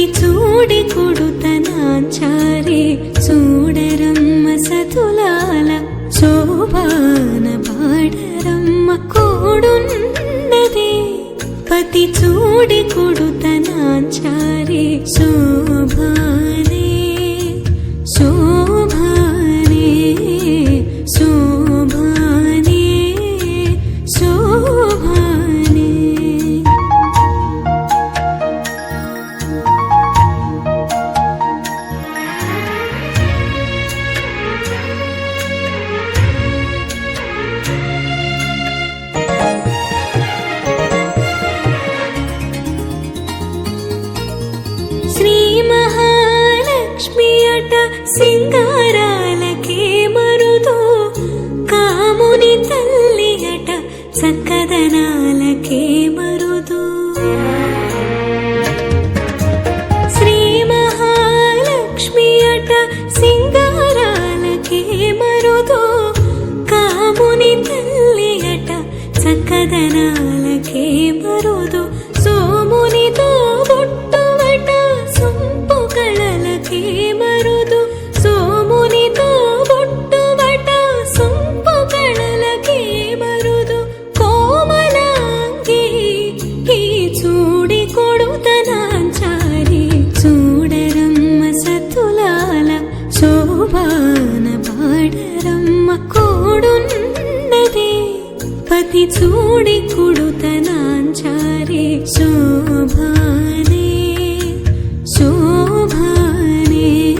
పతి చూడి కొడుతనాచారే చూడరమ్మ సతులాల శోభాన పాడరమ్మ కోడున్నదే పతి చూడి కొడుతనాచారే శోభానే శోభానే శోభానే శోభానే శ్రీ మహాలక్ష్మి అట సింగారాలకే మరుదు కాముని తల్లి అట చక్కదనాలకే మరుదు శ్రీ మహాలక్ష్మి అట సింగారాలకే మరుదు కాముని తల్లి అట చక్కదనాలకే మరుదు సోమునితో బొట్టువట సొంపు కళలకే మరుదు సోమునితో బొట్టువట సొంపు కళలకే మరుదు కోమలాంగి ఈ చూడి కొడుతనాచారి చూడరమ్మ సతులాల శోభాన పాడరమ్మ కోడున్నదే పతి చూడి